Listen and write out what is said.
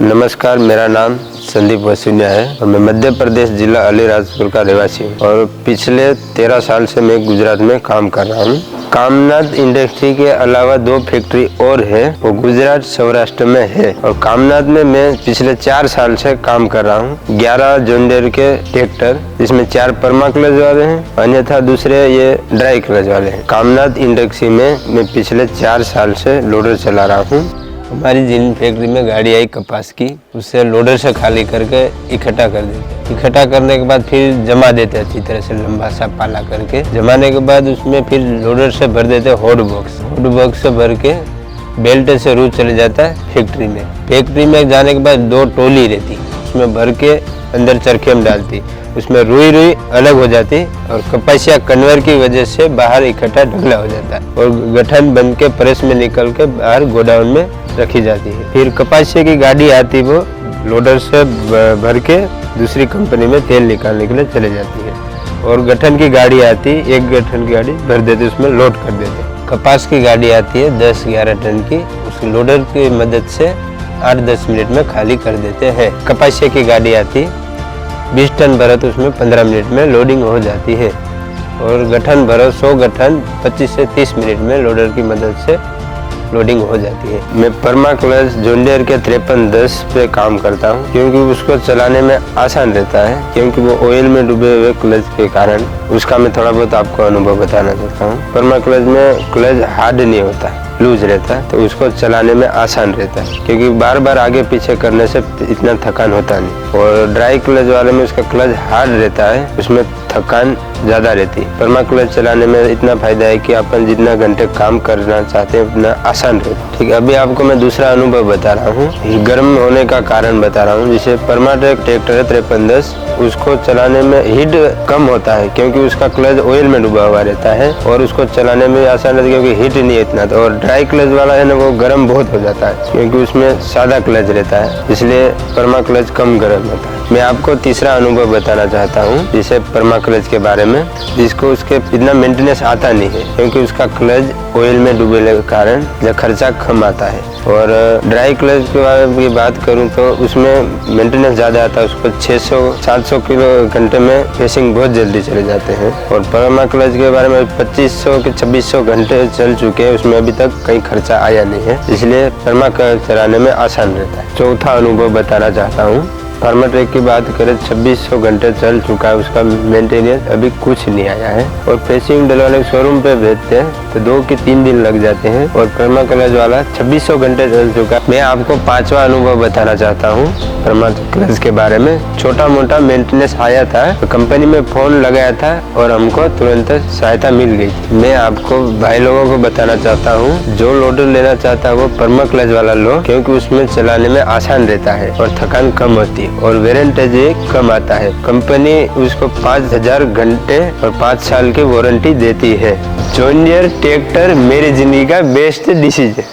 नमस्कार, मेरा नाम संदीप वसूनिया है और मैं मध्य प्रदेश जिला अलीराजपुर का रहवासी हूँ और पिछले 13 साल से मैं गुजरात में काम कर रहा हूँ। कामनाथ इंडस्ट्री के अलावा 2 फैक्ट्री और है, वो गुजरात सौराष्ट्र में है और कामनाथ में मैं पिछले 4 साल से काम कर रहा हूँ। 11 जॉन डीरे के ट्रैक्टर, जिसमें 4 परमा क्लच वाले हैं, अन्यथा दूसरे ये ड्राई क्लच वाले हैं। कामनाथ इंडस्ट्री में मैं पिछले 4 साल से लोडर चला रहा हूँ। हमारी जिन फैक्ट्री में गाड़ी आई कपास की, उससे लोडर से खाली करके इकट्ठा कर देते। इकट्ठा करने के बाद फिर जमा देते अच्छी तरह से, लंबा सा पाला करके जमाने के बाद उसमें फिर लोडर से भर देते हॉट बॉक्स। हॉट बॉक्स से भर के बेल्ट से रोज चले जाता है फैक्ट्री में। फैक्ट्री में जाने के बाद 2 टोली रहती, उसमें भर के अंदर चरखे में डालती, उसमें रुई अलग हो जाती और कपासिया कन्वेयर की वजह से बाहर इकट्ठा ढगला हो जाता है और गठन बन के प्रेस में निकल के बाहर गोडाउन में रखी जाती है। फिर कपासिया की गाड़ी आती, वो लोडर से भर के दूसरी कंपनी में तेल निकालने के लिए चले जाती है और गठन की गाड़ी आती, एक गठन की गाड़ी भर देते, उसमें लोड कर देते। कपास की गाड़ी आती है 10-11 टन की, उस लोडर की मदद से 8-10 मिनट में खाली कर देते हैं। कपासिया की गाड़ी आती 20 टन भरो तो उसमें 15 मिनट में लोडिंग हो जाती है और गठन भरो 100 गठन 25 से 30 मिनट में लोडर की मदद से लोडिंग हो जाती है। मैं परमा क्लच जॉन डीरे के 5310 पे काम करता हूँ, क्योंकि उसको चलाने में आसान रहता है, क्योंकि वो ऑयल में डूबे हुए क्लच के कारण। उसका मैं थोड़ा बहुत आपको अनुभव बताना चाहता हूँ। परमा क्लच में क्लच हार्ड नहीं होता, लूज रहता है, तो उसको चलाने में आसान रहता है, क्योंकि बार बार आगे पीछे करने से इतना थकान होता नहीं। और ड्राई क्लच वाले में उसका क्लच हार्ड रहता है, उसमें थकान ज़्यादा रहती है। परमा क्लच चलाने में इतना फायदा है कि अपन जितना घंटे काम करना चाहते हैं उतना आसान रहता है। ठीक है, अभी आपको मैं दूसरा अनुभव बता रहा हूँ, गर्म होने का कारण बता रहा हूँ। जैसे परमा ट्रैक्टर है 5310, उसको चलाने में हीट कम होता है, क्योंकि उसका क्लच ऑयल में डूबा हुआ रहता है और उसको चलाने में आसान रहता है, क्योंकि हीट नहीं है इतना। और ड्राई क्लच वाला है ना, वो गर्म बहुत हो जाता है, क्योंकि उसमें सादा क्लच रहता है, इसलिए परमा क्लच कम गर्म होता है। मैं आपको तीसरा अनुभव बताना चाहता हूँ, जिसे परमा क्लच के बारे में, जिसको उसके इतना मेंटेनेंस आता नहीं है, क्योंकि उसका क्लच ऑयल में डूबे के कारण खर्चा कम आता है। और ड्राई क्लच के बारे में बात करूँ तो उसमें मेंटेनेंस ज़्यादा आता है, उसको 600-700 किलो घंटे में फेसिंग बहुत जल्दी चले जाते हैं। और परमा क्लच के बारे में 2500 के 2600 घंटे चल चुके हैं, उसमें अभी तक कहीं खर्चा आया नहीं है, इसलिए परमा क्लच चलाने में आसान रहता है। चौथा अनुभव बताना चाहता हूँ, परमा ट्रैक की बात करें 2600 घंटे चल चुका है, उसका मेंटेनेंस अभी कुछ नहीं आया है। और फेसिंग डलवाने शोरूम पे भेजते हैं तो 2 के 3 दिन लग जाते हैं, और परमा क्लच वाला 2600 घंटे चल चुका है। मैं आपको 5वां अनुभव बताना चाहता हूँ परमा क्लच के बारे में। छोटा मोटा मेंटेनेंस आया था, तो कंपनी में फोन लगाया था और हमको तुरंत सहायता मिल गई थी। मैं आपको भाई लोगों को बताना चाहता हूँ, जो लोडर लेना चाहता है वो परमा क्लच वाला लो, क्योंकि उसमें चलाने में आसान रहता है और थकान कम होती है और वारंटी कम आता है। कंपनी उसको 5000 घंटे और 5 साल की वारंटी देती है। जॉन डीरे ट्रैक्टर मेरी जिंदगी का बेस्ट डिसीजन।